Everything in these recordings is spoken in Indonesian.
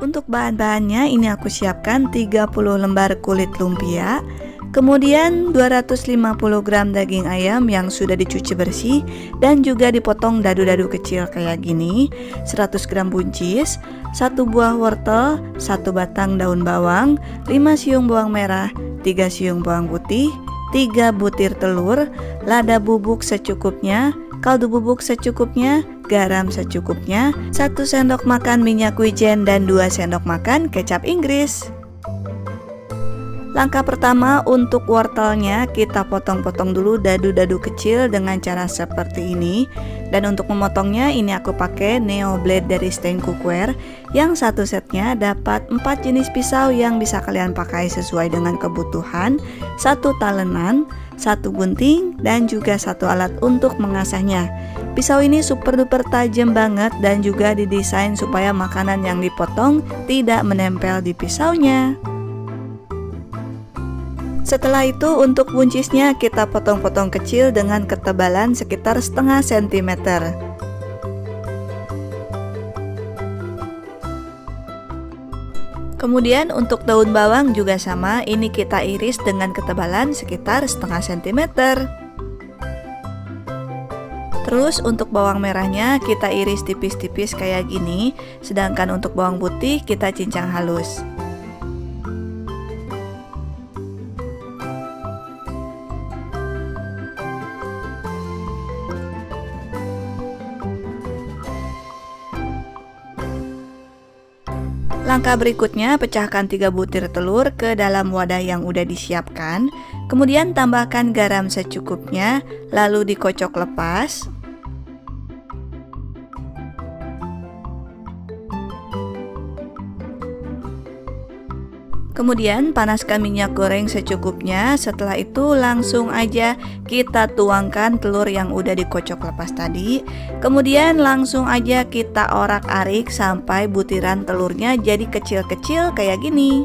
Untuk bahan-bahannya ini aku siapkan 30 lembar kulit lumpia, kemudian 250 gram daging ayam yang sudah dicuci bersih dan juga dipotong dadu-dadu kecil kayak gini, 100 gram buncis, 1 buah wortel, 1 batang daun bawang, 5 siung bawang merah, 3 siung bawang putih, 3 butir telur, lada bubuk secukupnya, kaldu bubuk secukupnya, garam secukupnya, 1 sendok makan minyak wijen dan 2 sendok makan kecap Inggris. Langkah pertama, untuk wortelnya kita potong-potong dulu dadu-dadu kecil dengan cara seperti ini. Dan untuk memotongnya ini aku pakai Neo Blade dari Stein Cookware, yang satu setnya dapat 4 jenis pisau yang bisa kalian pakai sesuai dengan kebutuhan, 1 talenan, 1 gunting, dan juga 1 alat untuk mengasahnya. Pisau ini super duper tajam banget dan juga didesain supaya makanan yang dipotong tidak menempel di pisaunya. Setelah itu untuk buncisnya kita potong-potong kecil dengan ketebalan sekitar setengah sentimeter. Kemudian untuk daun bawang juga sama, ini kita iris dengan ketebalan sekitar setengah sentimeter. Terus untuk bawang merahnya kita iris tipis-tipis kayak gini, sedangkan untuk bawang putih kita cincang halus. Langkah berikutnya, pecahkan 3 butir telur ke dalam wadah yang udah disiapkan. Kemudian tambahkan garam secukupnya, lalu dikocok lepas. Kemudian panaskan minyak goreng secukupnya. Setelah itu langsung aja kita tuangkan telur yang udah dikocok lepas tadi. Kemudian langsung aja kita orak-arik sampai butiran telurnya jadi kecil-kecil kayak gini.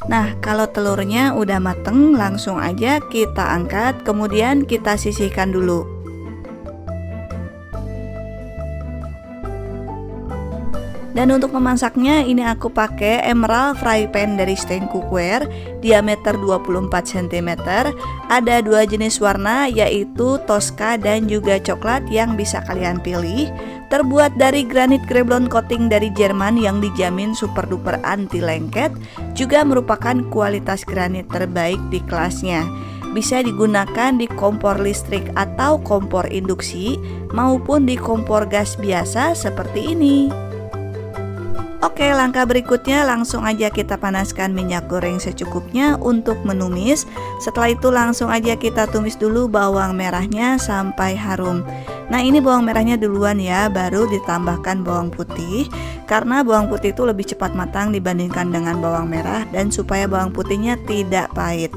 Nah, kalau telurnya udah mateng, langsung aja kita angkat, kemudian kita sisihkan dulu. Dan untuk memasaknya ini aku pakai Emerald Fry Pan dari Stein Cookware, diameter 24 cm. Ada 2 jenis warna, yaitu Tosca dan juga coklat yang bisa kalian pilih. Terbuat dari granit Greblon coating dari Jerman yang dijamin super duper anti lengket, juga merupakan kualitas granit terbaik di kelasnya. Bisa digunakan di kompor listrik atau kompor induksi maupun di kompor gas biasa seperti ini. Oke, langkah berikutnya langsung aja kita panaskan minyak goreng secukupnya untuk menumis. Setelah itu langsung aja kita tumis dulu bawang merahnya sampai harum. Nah, ini bawang merahnya duluan ya, baru ditambahkan bawang putih. Karena bawang putih itu lebih cepat matang dibandingkan dengan bawang merah, dan supaya bawang putihnya tidak pahit.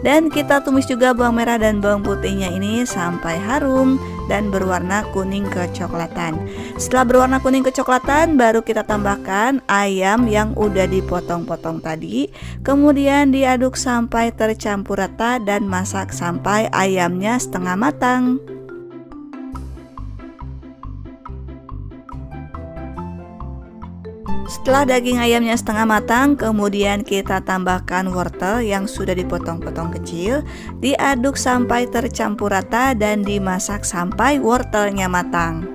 Dan kita tumis juga bawang merah dan bawang putihnya ini sampai harum dan berwarna kuning kecoklatan. Setelah berwarna kuning kecoklatan, baru kita tambahkan ayam yang udah dipotong-potong tadi. Kemudian diaduk sampai tercampur rata dan masak sampai ayamnya setengah matang. Setelah daging ayamnya setengah matang, kemudian kita tambahkan wortel yang sudah dipotong-potong kecil, diaduk sampai tercampur rata dan dimasak sampai wortelnya matang.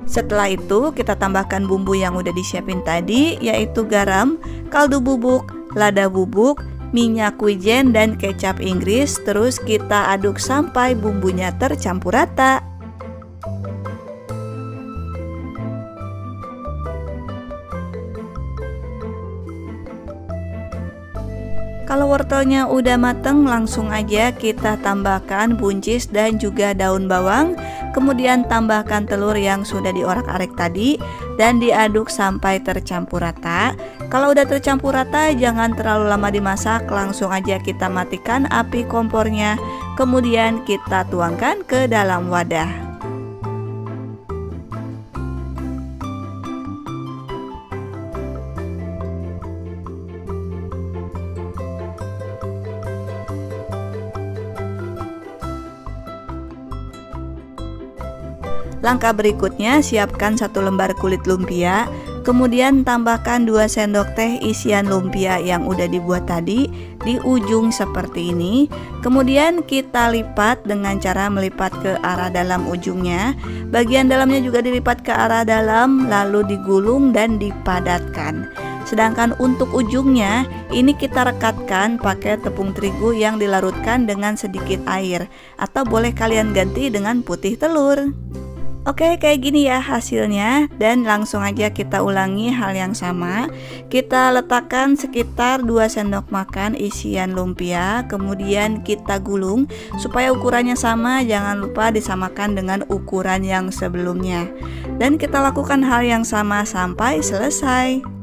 Setelah itu kita tambahkan bumbu yang udah disiapin tadi, yaitu garam, kaldu bubuk, lada bubuk, minyak wijen, dan kecap Inggris. Terus kita aduk sampai bumbunya tercampur rata. Kalau wortelnya udah mateng, langsung aja kita tambahkan buncis dan juga daun bawang. Kemudian tambahkan telur yang sudah diorak-arik tadi dan diaduk sampai tercampur rata. Kalau udah tercampur rata, jangan terlalu lama dimasak, langsung aja kita matikan api kompornya. Kemudian kita tuangkan ke dalam wadah. Langkah berikutnya, siapkan 1 lembar kulit lumpia. Kemudian tambahkan 2 sendok teh isian lumpia yang udah dibuat tadi di ujung seperti ini. Kemudian kita lipat dengan cara melipat ke arah dalam ujungnya. Bagian dalamnya juga dilipat ke arah dalam, lalu digulung dan dipadatkan. Sedangkan untuk ujungnya ini kita rekatkan pakai tepung terigu yang dilarutkan dengan sedikit air, atau boleh kalian ganti dengan putih telur. Oke, kayak gini ya hasilnya, dan langsung aja kita ulangi hal yang sama. Kita letakkan sekitar 2 sendok makan isian lumpia, kemudian kita gulung supaya ukurannya sama, jangan lupa disamakan dengan ukuran yang sebelumnya. Dan kita lakukan hal yang sama sampai selesai.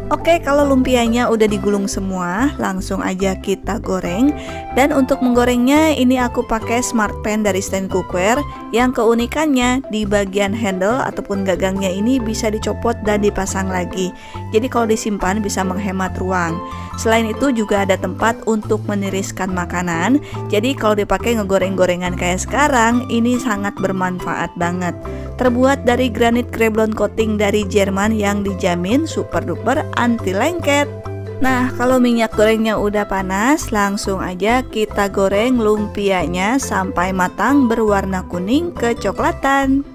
Oke, kalau lumpianya udah digulung semua, langsung aja kita goreng. Dan untuk menggorengnya ini aku pakai Smart Pan dari Stand Cookware, yang keunikannya di bagian handle ataupun gagangnya ini bisa dicopot dan dipasang lagi. Jadi kalau disimpan bisa menghemat ruang. Selain itu juga ada tempat untuk meniriskan makanan. Jadi kalau dipakai ngegoreng-gorengan kayak sekarang, ini sangat bermanfaat banget. Terbuat dari granit Kreblon coating dari Jerman yang dijamin super duper anti lengket. Nah, kalau minyak gorengnya udah panas, langsung aja kita goreng lumpianya sampai matang berwarna kuning kecoklatan.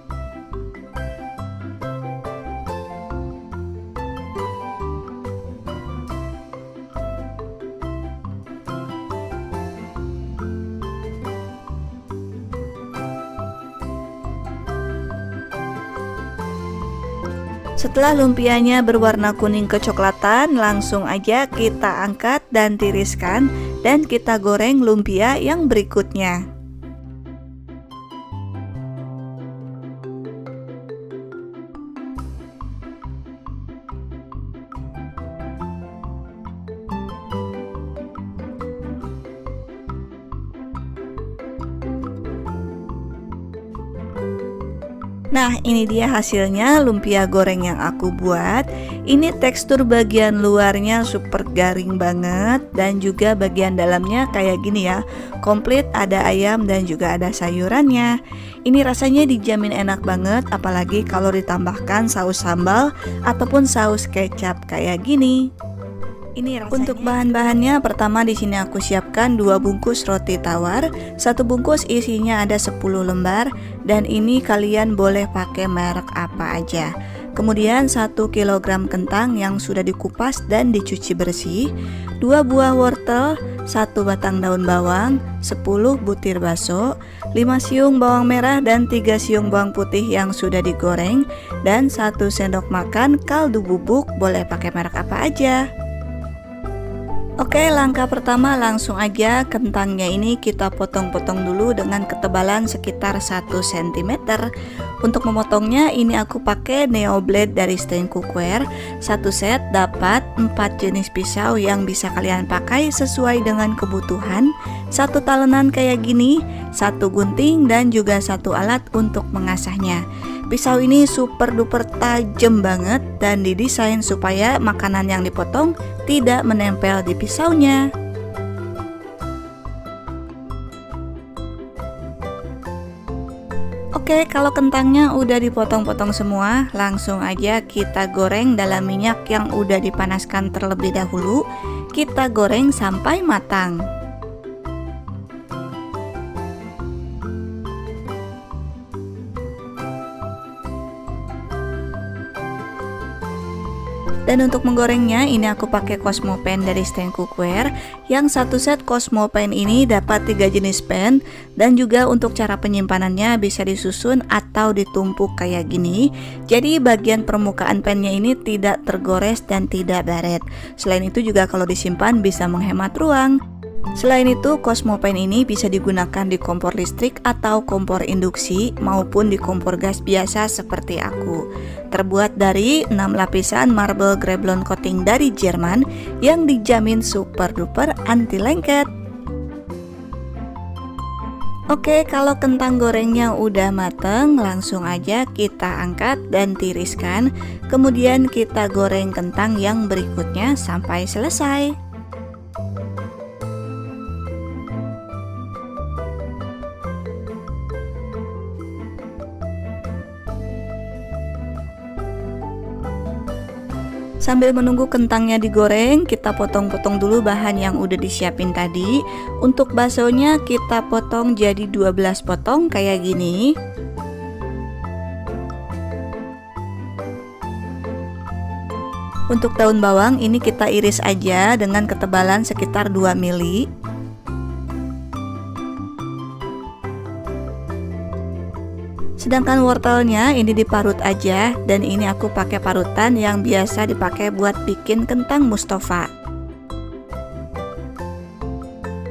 Setelah lumpianya berwarna kuning kecoklatan, langsung aja kita angkat dan tiriskan, dan kita goreng lumpia yang berikutnya. Nah, ini dia hasilnya lumpia goreng yang aku buat. Ini tekstur bagian luarnya super garing banget, dan juga bagian dalamnya kayak gini ya, komplit ada ayam dan juga ada sayurannya. Ini rasanya dijamin enak banget, apalagi kalau ditambahkan saus sambal ataupun saus kecap kayak gini. Ini rasanya. Untuk bahan-bahannya, pertama di sini aku siapkan 2 bungkus roti tawar. 1 bungkus isinya ada 10 lembar, dan ini kalian boleh pakai merek apa aja. Kemudian 1 kg kentang yang sudah dikupas dan dicuci bersih, 2 buah wortel, 1 batang daun bawang, 10 butir bakso, 5 siung bawang merah dan 3 siung bawang putih yang sudah digoreng, dan 1 sendok makan kaldu bubuk, boleh pakai merek apa aja. Oke, langkah pertama langsung aja kentangnya ini kita potong-potong dulu dengan ketebalan sekitar 1 cm. Untuk memotongnya ini aku pakai Neo Blade dari Stand Cookware. 1 set dapat 4 jenis pisau yang bisa kalian pakai sesuai dengan kebutuhan. 1 talenan kayak gini, 1 gunting, dan juga 1 alat untuk mengasahnya. Pisau ini super duper tajam banget dan didesain supaya makanan yang dipotong tidak menempel di pisaunya. Oke, kalau kentangnya udah dipotong-potong semua, langsung aja kita goreng dalam minyak yang udah dipanaskan terlebih dahulu. Kita goreng sampai matang. Dan untuk menggorengnya ini aku pakai Cosmo Pan dari Stand Cookware. Yang 1 set Cosmo Pan ini dapat 3 jenis pan, dan juga untuk cara penyimpanannya bisa disusun atau ditumpuk kayak gini. Jadi bagian permukaan pannya ini tidak tergores dan tidak baret. Selain itu juga kalau disimpan bisa menghemat ruang. Selain itu, Cosmopan ini bisa digunakan di kompor listrik atau kompor induksi maupun di kompor gas biasa seperti aku. Terbuat dari 6 lapisan marble Greblon coating dari Jerman yang dijamin super duper anti lengket. Oke, kalau kentang gorengnya udah mateng, langsung aja kita angkat dan tiriskan. Kemudian kita goreng kentang yang berikutnya sampai selesai. Sambil menunggu kentangnya digoreng, kita potong-potong dulu bahan yang udah disiapin tadi. Untuk baksonya kita potong jadi 12 potong kayak gini. Untuk daun bawang ini kita iris aja dengan ketebalan sekitar 2 mili. Sedangkan wortelnya ini diparut aja, dan ini aku pakai parutan yang biasa dipakai buat bikin kentang Mustafa.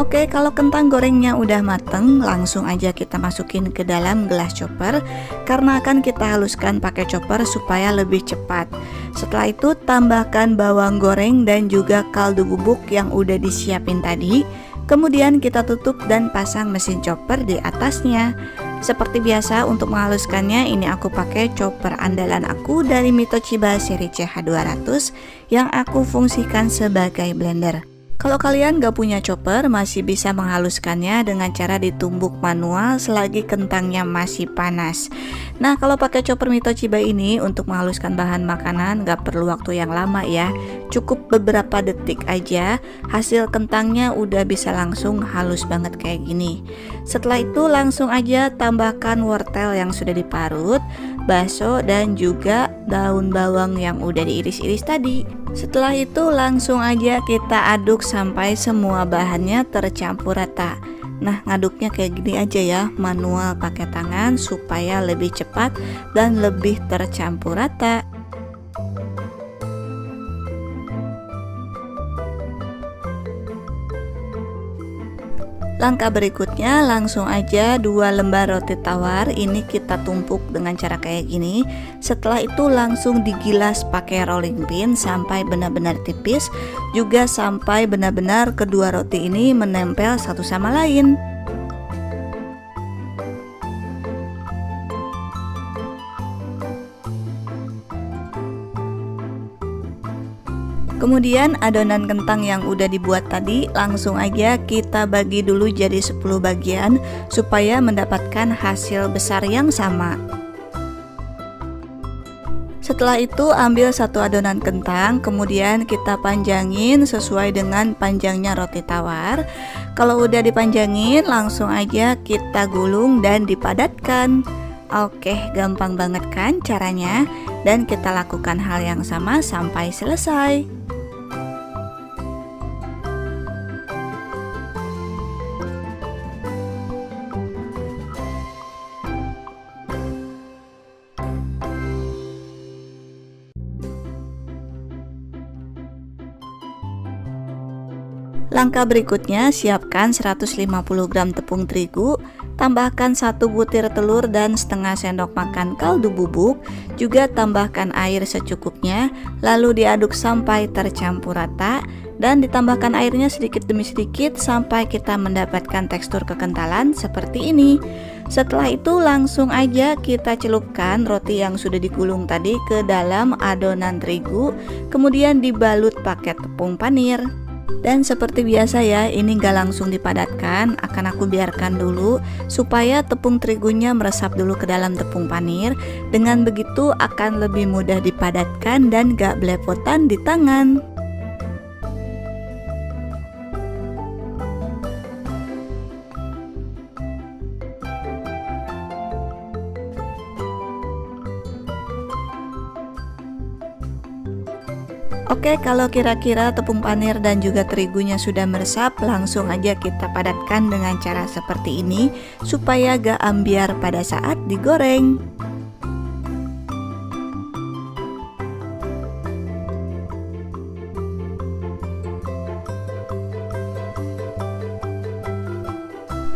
Oke, kalau kentang gorengnya udah mateng, langsung aja kita masukin ke dalam gelas chopper karena akan kita haluskan pakai chopper supaya lebih cepat. Setelah itu tambahkan bawang goreng dan juga kaldu bubuk yang udah disiapin tadi. Kemudian kita tutup dan pasang mesin chopper di atasnya. Seperti biasa untuk menghaluskannya ini aku pakai chopper andalan aku dari Mitochiba seri CH200 yang aku fungsikan sebagai blender. Kalau kalian gak punya chopper, masih bisa menghaluskannya dengan cara ditumbuk manual selagi kentangnya masih panas. Nah, kalau pakai chopper Mitochiba ini untuk menghaluskan bahan makanan gak perlu waktu yang lama ya. Cukup beberapa detik aja, hasil kentangnya udah bisa langsung halus banget kayak gini. Setelah itu langsung aja tambahkan wortel yang sudah diparut, bakso, dan juga daun bawang yang udah diiris-iris tadi. Setelah itu langsung aja kita aduk sampai semua bahannya tercampur rata. Nah, ngaduknya kayak gini aja ya, manual pakai tangan supaya lebih cepat dan lebih tercampur rata. Langkah berikutnya langsung aja 2 lembar roti tawar ini kita tumpuk dengan cara kayak gini. Setelah itu langsung digilas pakai rolling pin sampai benar-benar tipis, juga sampai benar-benar kedua roti ini menempel satu sama lain. Kemudian adonan kentang yang udah dibuat tadi langsung aja kita bagi dulu jadi 10 bagian supaya mendapatkan hasil besar yang sama. Setelah itu ambil satu adonan kentang, kemudian kita panjangin sesuai dengan panjangnya roti tawar. Kalau udah dipanjangin langsung aja kita gulung dan dipadatkan. Oke, gampang banget kan caranya? Dan kita lakukan hal yang sama sampai selesai. Langkah berikutnya, siapkan 150 gram tepung terigu, tambahkan 1 butir telur dan setengah sendok makan kaldu bubuk, juga tambahkan air secukupnya, lalu diaduk sampai tercampur rata dan ditambahkan airnya sedikit demi sedikit sampai kita mendapatkan tekstur kekentalan seperti ini. Setelah itu langsung aja kita celupkan roti yang sudah digulung tadi ke dalam adonan terigu, kemudian dibalut pakai tepung panir. Dan seperti biasa ya, ini gak langsung dipadatkan, akan aku biarkan dulu supaya tepung terigunya meresap dulu ke dalam tepung panir. Dengan begitu akan lebih mudah dipadatkan dan gak belepotan di tangan. Oke, kalau kira-kira tepung panir dan juga terigunya sudah meresap, langsung aja kita padatkan dengan cara seperti ini supaya gak ambiar pada saat digoreng.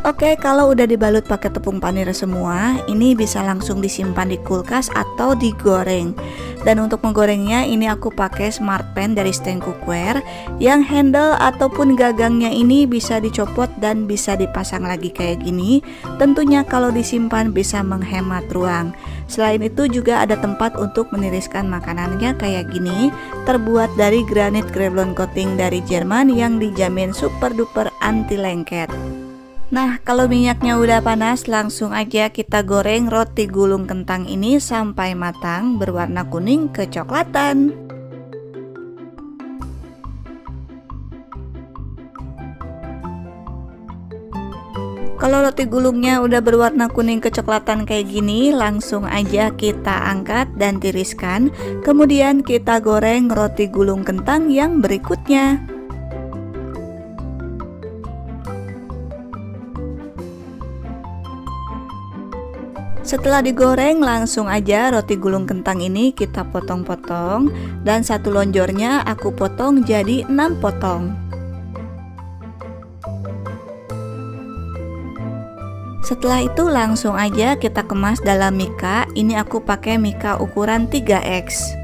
Oke, kalau udah dibalut pakai tepung panir semua, ini bisa langsung disimpan di kulkas atau digoreng. Dan untuk menggorengnya, ini aku pakai smart pan dari Stand Cookware yang handle ataupun gagangnya ini bisa dicopot dan bisa dipasang lagi kayak gini. Tentunya kalau disimpan bisa menghemat ruang. Selain itu juga ada tempat untuk meniriskan makanannya kayak gini, terbuat dari granit Krevlon coating dari Jerman yang dijamin super duper anti lengket. Nah, kalau minyaknya udah panas, langsung aja kita goreng roti gulung kentang ini sampai matang berwarna kuning kecoklatan. Kalau roti gulungnya udah berwarna kuning kecoklatan kayak gini, langsung aja kita angkat dan tiriskan. Kemudian kita goreng roti gulung kentang yang berikutnya. Setelah digoreng, langsung aja roti gulung kentang ini kita potong-potong, dan satu lonjornya aku potong jadi 6 potong. Setelah itu langsung aja kita kemas dalam mika. Ini aku pakai mika ukuran 3X.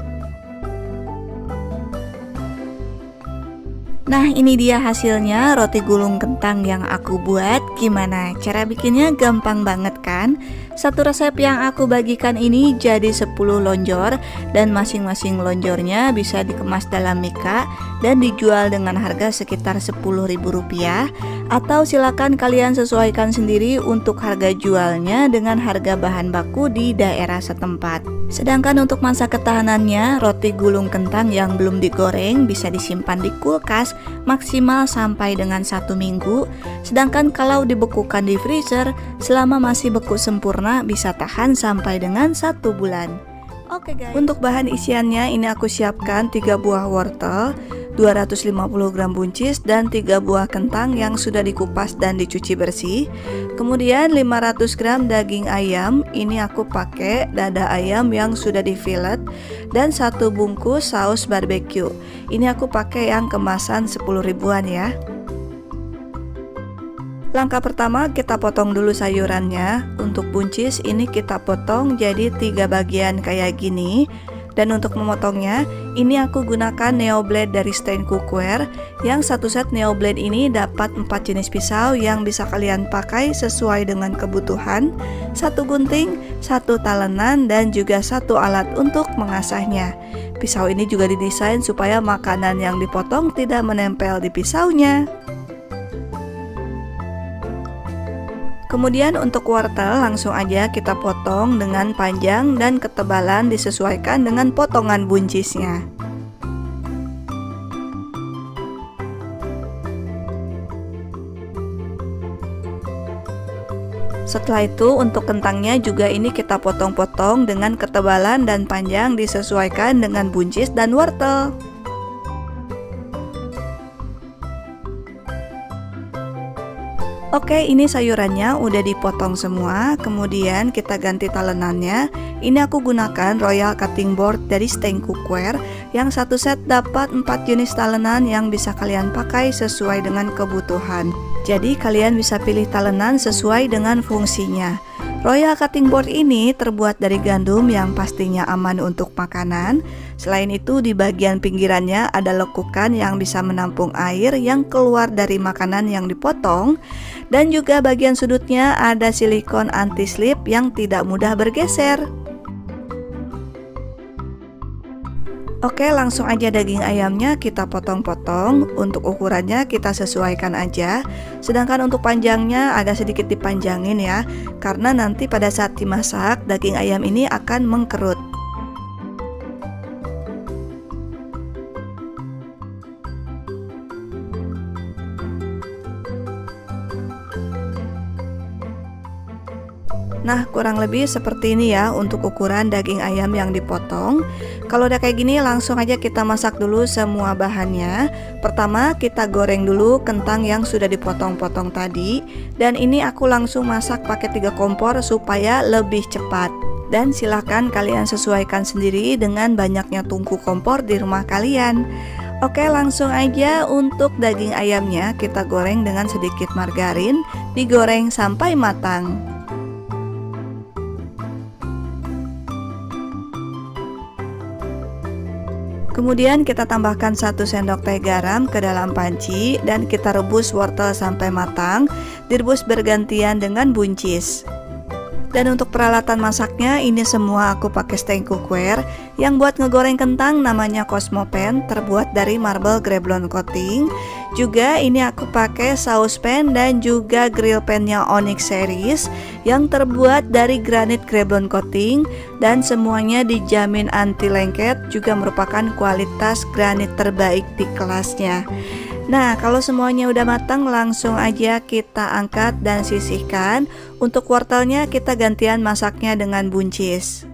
Nah, ini dia hasilnya roti gulung kentang yang aku buat. Gimana? Cara bikinnya gampang banget kan? Satu resep yang aku bagikan ini jadi 10 lonjor, dan masing-masing lonjornya bisa dikemas dalam mika dan dijual dengan harga sekitar Rp10.000, atau silakan kalian sesuaikan sendiri untuk harga jualnya dengan harga bahan baku di daerah setempat. Sedangkan untuk masa ketahanannya, roti gulung kentang yang belum digoreng bisa disimpan di kulkas maksimal sampai dengan 1 minggu. Sedangkan kalau dibekukan di freezer, selama masih beku sempurna bisa tahan sampai dengan 1 bulan. Oke guys, untuk bahan isiannya ini aku siapkan 3 buah wortel, 250 gram buncis, dan 3 buah kentang yang sudah dikupas dan dicuci bersih. Kemudian 500 gram daging ayam, ini aku pakai dada ayam yang sudah di fillet, dan 1 bungkus saus barbeque. Ini aku pakai yang kemasan 10 ribuan ya. Langkah pertama, kita potong dulu sayurannya. Untuk buncis ini kita potong jadi 3 bagian kayak gini. Dan untuk memotongnya, ini aku gunakan Neo Blade dari Stand Cookware. Yang satu set Neo Blade ini dapat 4 jenis pisau yang bisa kalian pakai sesuai dengan kebutuhan. 1 gunting, 1 talenan, dan juga 1 alat untuk mengasahnya. Pisau ini juga didesain supaya makanan yang dipotong tidak menempel di pisaunya. Kemudian untuk wortel langsung aja kita potong dengan panjang dan ketebalan disesuaikan dengan potongan buncisnya. Setelah itu untuk kentangnya juga ini kita potong-potong dengan ketebalan dan panjang disesuaikan dengan buncis dan wortel. Oke, ini sayurannya udah dipotong semua. Kemudian kita ganti talenannya. Ini aku gunakan Royal Cutting Board dari Stand Cookware. Yang satu set dapat 4 jenis talenan yang bisa kalian pakai sesuai dengan kebutuhan. Jadi kalian bisa pilih talenan sesuai dengan fungsinya. Royal Cutting Board ini terbuat dari gandum yang pastinya aman untuk makanan. Selain itu di bagian pinggirannya ada lekukan yang bisa menampung air yang keluar dari makanan yang dipotong. Dan juga bagian sudutnya ada silikon anti-slip yang tidak mudah bergeser. Oke, langsung aja daging ayamnya kita potong-potong. Untuk ukurannya kita sesuaikan aja. Sedangkan untuk panjangnya agak sedikit dipanjangin ya, karena nanti pada saat dimasak daging ayam ini akan mengkerut. Nah, kurang lebih seperti ini ya untuk ukuran daging ayam yang dipotong. Kalau udah kayak gini langsung aja kita masak dulu semua bahannya. Pertama kita goreng dulu kentang yang sudah dipotong-potong tadi. Dan ini aku langsung masak pakai 3 kompor supaya lebih cepat. Dan silahkan kalian sesuaikan sendiri dengan banyaknya tungku kompor di rumah kalian. Oke, langsung aja untuk daging ayamnya kita goreng dengan sedikit margarin digoreng sampai matang. Kemudian kita tambahkan 1 sendok teh garam ke dalam panci dan kita rebus wortel sampai matang, direbus bergantian dengan buncis. Dan untuk peralatan masaknya ini semua aku pakai stand cookware. Yang buat ngegoreng kentang namanya Cosmo Pan, terbuat dari marble Greblon coating. Juga ini aku pakai saucepan dan juga grill pannya Onyx series yang terbuat dari granit Greblon coating, dan semuanya dijamin anti lengket, juga merupakan kualitas granit terbaik di kelasnya. Nah, kalau semuanya udah matang, langsung aja kita angkat dan sisihkan. Untuk wortelnya kita gantian masaknya dengan buncis.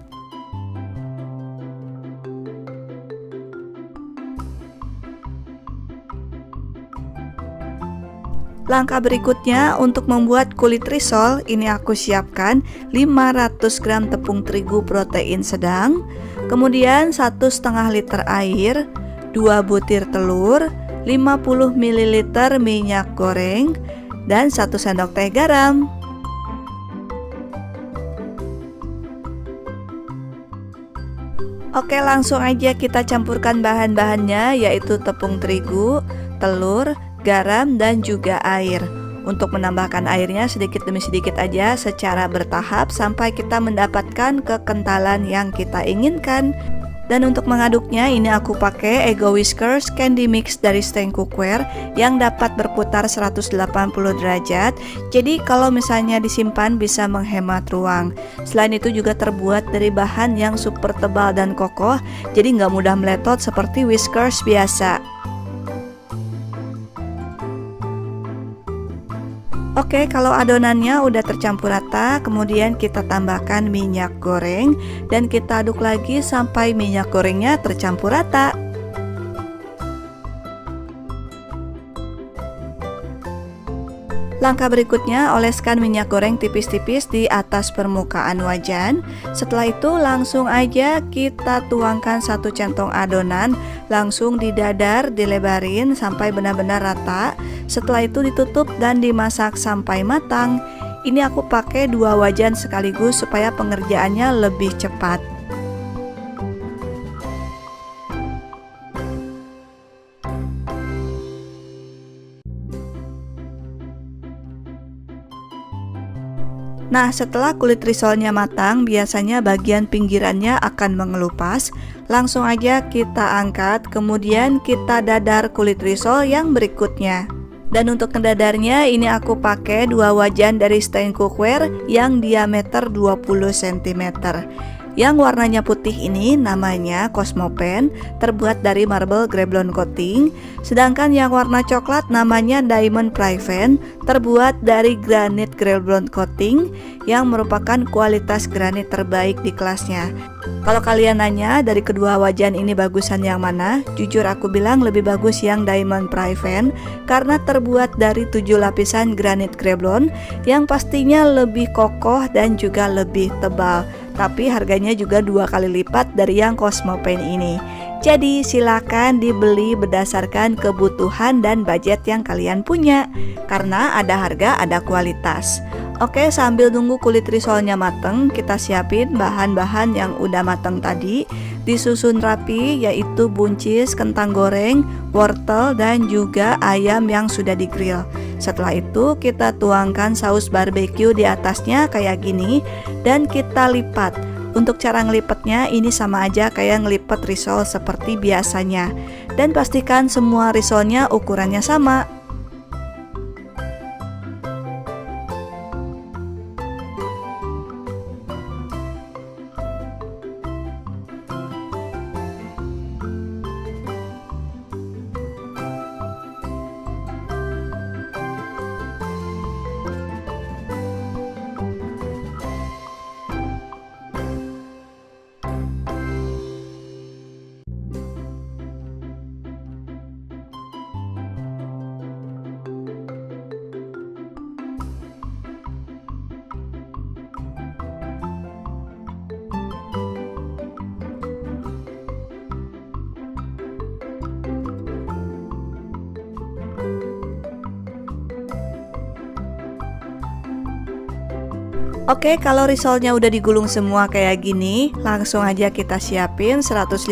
Langkah berikutnya untuk membuat kulit risol, ini aku siapkan 500 gram tepung terigu protein sedang, kemudian 1,5 liter air, 2 butir telur, 50 ml minyak goreng, dan 1 sendok teh garam. Oke, langsung aja kita campurkan bahan-bahannya, yaitu tepung terigu, telur, garam, dan juga air. Untuk menambahkan airnya sedikit demi sedikit aja secara bertahap sampai kita mendapatkan kekentalan yang kita inginkan. Dan untuk mengaduknya ini aku pakai Ego Whiskers Candy Mix dari stand cookware yang dapat berputar 180 derajat. Jadi kalau misalnya disimpan bisa menghemat ruang. Selain itu juga terbuat dari bahan yang super tebal dan kokoh, jadi nggak mudah meletot seperti whiskers biasa. Oke, kalau adonannya udah tercampur rata, kemudian kita tambahkan minyak goreng dan kita aduk lagi sampai minyak gorengnya tercampur rata. Langkah berikutnya, oleskan minyak goreng tipis-tipis di atas permukaan wajan. Setelah itu langsung aja kita tuangkan 1 centong adonan, langsung didadar, dilebarin sampai benar-benar rata. Setelah itu ditutup dan dimasak sampai matang. Ini aku pakai 2 wajan sekaligus supaya pengerjaannya lebih cepat. Nah, setelah kulit risolnya matang, biasanya bagian pinggirannya akan mengelupas. Langsung aja kita angkat, kemudian kita dadar kulit risol yang berikutnya. Dan untuk mendadarnya ini aku pakai 2 wajan dari stand cookware yang diameter 20 cm. Yang warnanya putih ini namanya Cosmo Pan, terbuat dari marble Greblon coating. Sedangkan yang warna coklat namanya Diamond Priven, terbuat dari granit Greblon coating yang merupakan kualitas granit terbaik di kelasnya. Kalau kalian nanya dari kedua wajan ini bagusan yang mana, jujur aku bilang lebih bagus yang Diamond Priven karena terbuat dari 7 lapisan granit Greblon yang pastinya lebih kokoh dan juga lebih tebal. Tapi harganya juga 2 kali lipat dari yang Cosmo Pan ini. Jadi silakan dibeli berdasarkan kebutuhan dan budget yang kalian punya, karena ada harga ada kualitas. Oke, sambil nunggu kulit risolnya mateng, kita siapin bahan-bahan yang udah mateng tadi. Disusun rapi, yaitu buncis, kentang goreng, wortel, dan juga ayam yang sudah digrill. Setelah itu kita tuangkan saus barbeque di atasnya kayak gini dan kita lipat. Untuk cara ngelipetnya ini sama aja kayak ngelipet risol seperti biasanya. Dan pastikan semua risolnya ukurannya sama. Oke, kalau risolnya udah digulung semua kayak gini, langsung aja kita siapin 150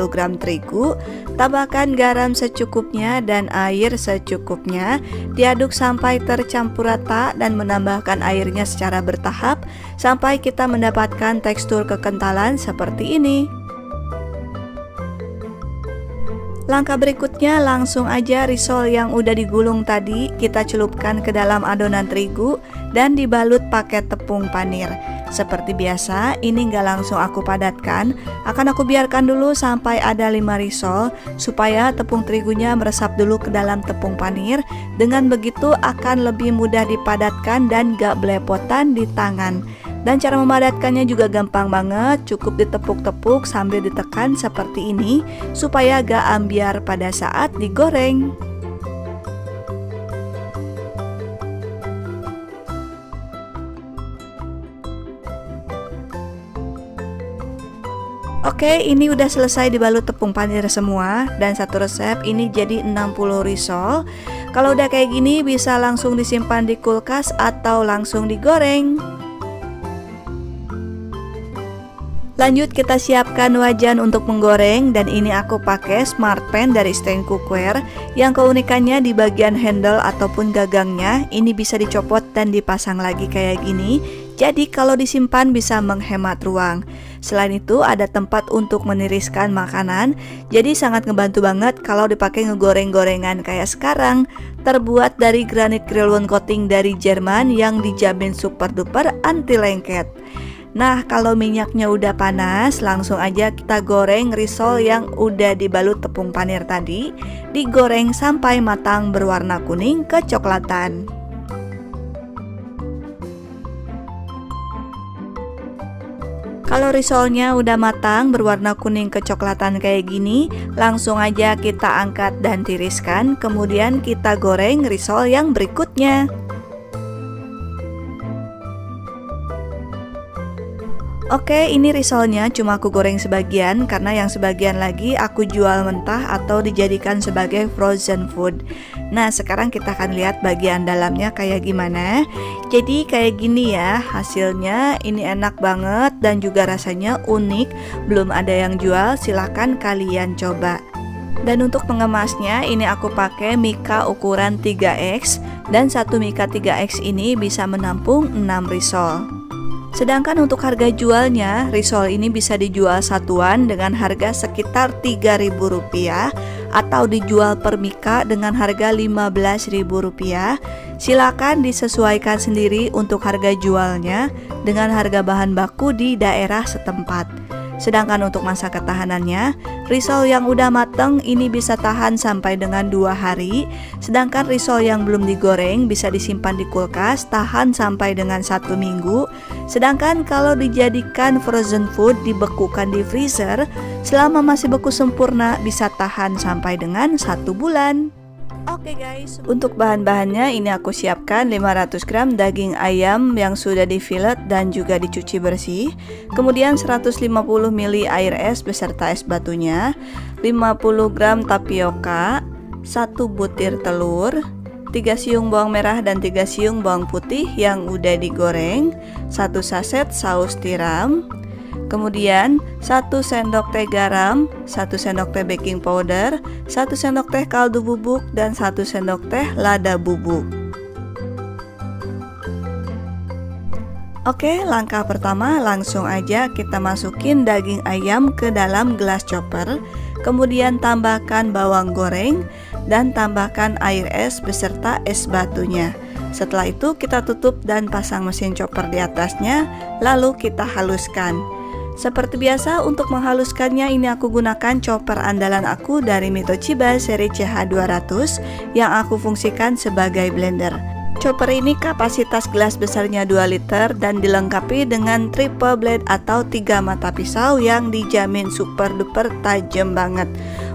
gram terigu, tambahkan garam secukupnya dan air secukupnya, diaduk sampai tercampur rata dan menambahkan airnya secara bertahap sampai kita mendapatkan tekstur kekentalan seperti ini. Langkah berikutnya langsung aja risol yang udah digulung tadi kita celupkan ke dalam adonan terigu dan dibalut pakai tepung panir. Seperti biasa, ini nggak langsung aku padatkan, akan aku biarkan dulu sampai ada 5 risol supaya tepung terigunya meresap dulu ke dalam tepung panir. Dengan begitu akan lebih mudah dipadatkan dan gak belepotan di tangan. Dan cara memadatkannya juga gampang banget, cukup ditepuk-tepuk sambil ditekan seperti ini supaya gak ambiar pada saat digoreng. Oke, ini udah selesai dibalut tepung panir semua dan satu resep ini jadi 60 risol. Kalau udah kayak gini bisa langsung disimpan di kulkas atau langsung digoreng. Lanjut kita siapkan wajan untuk menggoreng dan ini aku pakai Smart Pan dari Stand Cookware yang keunikannya di bagian handle ataupun gagangnya ini bisa dicopot dan dipasang lagi kayak gini. Jadi kalau disimpan bisa menghemat ruang. Selain itu ada tempat untuk meniriskan makanan. Jadi sangat ngebantu banget kalau dipakai ngegoreng-gorengan kayak sekarang. Terbuat dari granit grill one coating dari Jerman yang dijamin super duper anti lengket. Nah, kalau minyaknya udah panas, langsung aja kita goreng risol yang udah dibalut tepung panir tadi. Digoreng sampai matang berwarna kuning kecoklatan. Kalau risolnya udah matang berwarna kuning kecoklatan kayak gini, langsung aja kita angkat dan tiriskan. Kemudian kita goreng risol yang berikutnya. Oke, ini risolnya cuma aku goreng sebagian karena yang sebagian lagi aku jual mentah atau dijadikan sebagai frozen food. Nah, sekarang kita akan lihat bagian dalamnya kayak gimana. Jadi kayak gini ya hasilnya, ini enak banget dan juga rasanya unik. Belum ada yang jual, silahkan kalian coba. Dan untuk mengemasnya ini aku pakai mika ukuran 3X dan satu mika 3X ini bisa menampung 6 risol. Sedangkan untuk harga jualnya, risol ini bisa dijual satuan dengan harga sekitar Rp3.000 atau dijual per mika dengan harga Rp15.000. Silakan disesuaikan sendiri untuk harga jualnya dengan harga bahan baku di daerah setempat. Sedangkan untuk masa ketahanannya, risol yang udah mateng ini bisa tahan sampai dengan 2 hari. Sedangkan risol yang belum digoreng bisa disimpan di kulkas tahan sampai dengan 1 minggu. Sedangkan kalau dijadikan frozen food dibekukan di freezer, selama masih beku sempurna bisa tahan sampai dengan 1 bulan. Oke guys, untuk bahan-bahannya ini aku siapkan 500 gram daging ayam yang sudah difilet dan juga dicuci bersih. Kemudian 150 ml air es beserta es batunya, 50 gram tapioka, 1 butir telur, 3 siung bawang merah dan 3 siung bawang putih yang udah digoreng, 1 saset saus tiram, kemudian 1 sendok teh garam, 1 sendok teh baking powder, 1 sendok teh kaldu bubuk, dan 1 sendok teh lada bubuk. Oke, langkah pertama langsung aja kita masukin daging ayam ke dalam gelas chopper. Kemudian tambahkan bawang goreng dan tambahkan air es beserta es batunya. Setelah itu kita tutup dan pasang mesin chopper di atasnya, lalu kita haluskan. Seperti biasa untuk menghaluskannya ini aku gunakan chopper andalan aku dari Mitochiba seri CH200 yang aku fungsikan sebagai blender. Chopper ini kapasitas gelas besarnya 2 liter dan dilengkapi dengan triple blade atau 3 mata pisau yang dijamin super duper tajam banget.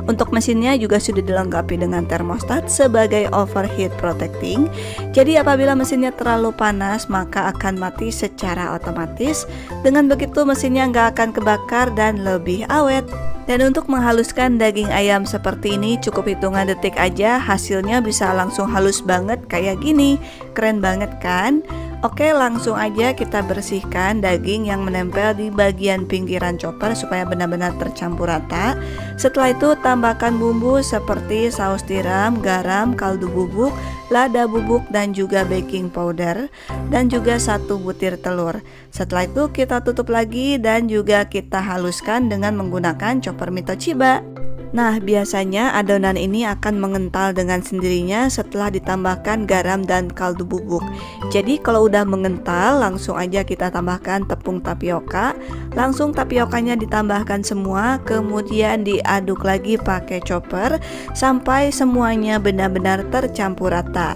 Untuk mesinnya juga sudah dilengkapi dengan termostat sebagai overheat protecting. Jadi apabila mesinnya terlalu panas maka akan mati secara otomatis. Dengan begitu mesinnya nggak akan kebakar dan lebih awet. Dan untuk menghaluskan daging ayam seperti ini cukup hitungan detik aja, hasilnya bisa langsung halus banget kayak gini. Keren banget kan? Oke, langsung aja kita bersihkan daging yang menempel di bagian pinggiran chopper supaya benar-benar tercampur rata. Setelah itu tambahkan bumbu seperti saus tiram, garam, kaldu bubuk, lada bubuk, dan juga baking powder, dan juga 1 butir telur. Setelah itu kita tutup lagi dan juga kita haluskan dengan menggunakan chopper Mito Chiba. Nah, biasanya adonan ini akan mengental dengan sendirinya setelah ditambahkan garam dan kaldu bubuk. Jadi kalau udah mengental, langsung aja kita tambahkan tepung tapioka. Langsung tapiokanya ditambahkan semua, kemudian diaduk lagi pakai chopper sampai semuanya benar-benar tercampur rata.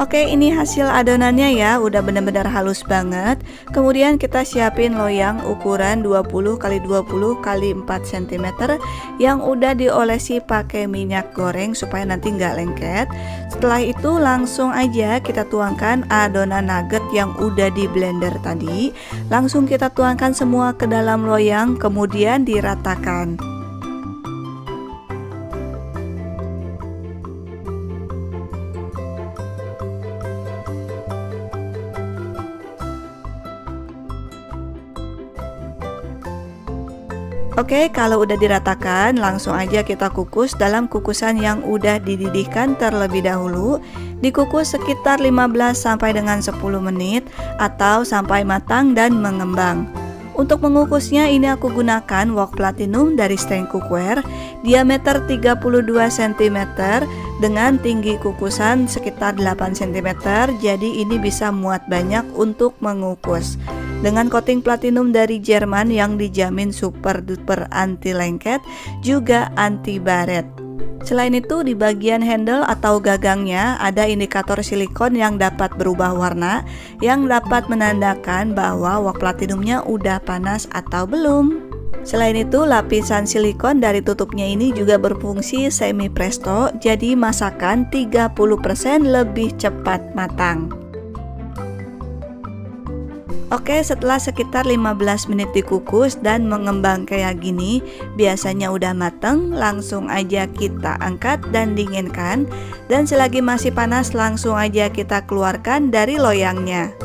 Oke, ini hasil adonannya ya, udah benar-benar halus banget. Kemudian kita siapin loyang ukuran 20 x 20 x 4 cm yang udah diolesi pakai minyak goreng supaya nanti nggak lengket. Setelah itu langsung aja kita tuangkan adonan nugget yang udah di blender tadi. Langsung kita tuangkan semua ke dalam loyang, kemudian diratakan. Oke, kalau udah diratakan, langsung aja kita kukus dalam kukusan yang udah dididihkan terlebih dahulu. Dikukus sekitar 15 sampai dengan 10 menit atau sampai matang dan mengembang. Untuk mengukusnya ini aku gunakan wok platinum dari Steng Cookware, diameter 32 cm dengan tinggi kukusan sekitar 8 cm, jadi ini bisa muat banyak untuk mengukus. Dengan coating platinum dari Jerman yang dijamin super duper anti lengket juga anti baret. Selain itu di bagian handle atau gagangnya ada indikator silikon yang dapat berubah warna yang dapat menandakan bahwa wok platinumnya udah panas atau belum. Selain itu lapisan silikon dari tutupnya ini juga berfungsi semi presto, jadi masakan 30% lebih cepat matang. Oke, setelah sekitar 15 menit dikukus dan mengembang kayak gini, biasanya udah mateng, langsung aja kita angkat dan dinginkan. Dan selagi masih panas, langsung aja kita keluarkan dari loyangnya.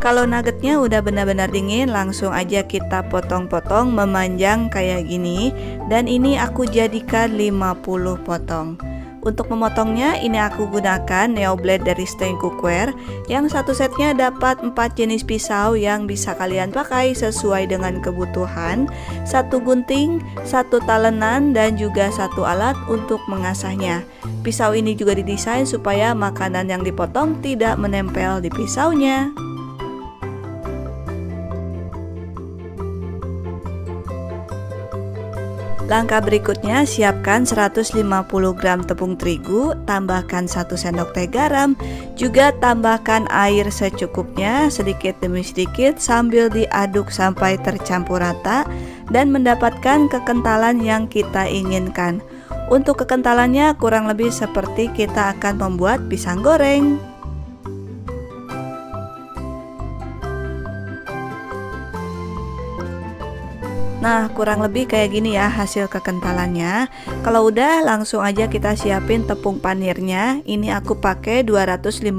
Kalau nuggetnya udah benar-benar dingin, langsung aja kita potong-potong memanjang kayak gini. Dan ini aku jadikan 50 potong. Untuk memotongnya ini aku gunakan Neo Blade dari Steng Cookware yang satu setnya dapat 4 jenis pisau yang bisa kalian pakai sesuai dengan kebutuhan, 1 gunting, 1 talenan, dan juga 1 alat untuk mengasahnya. Pisau ini juga didesain supaya makanan yang dipotong tidak menempel di pisaunya. Langkah berikutnya, siapkan 150 gram tepung terigu, tambahkan 1 sendok teh garam, juga tambahkan air secukupnya sedikit demi sedikit sambil diaduk sampai tercampur rata dan mendapatkan kekentalan yang kita inginkan. Untuk kekentalannya kurang lebih seperti kita akan membuat pisang goreng. Nah, kurang lebih kayak gini ya hasil kekentalannya. Kalau udah, langsung aja kita siapin tepung panirnya. Ini aku pakai 250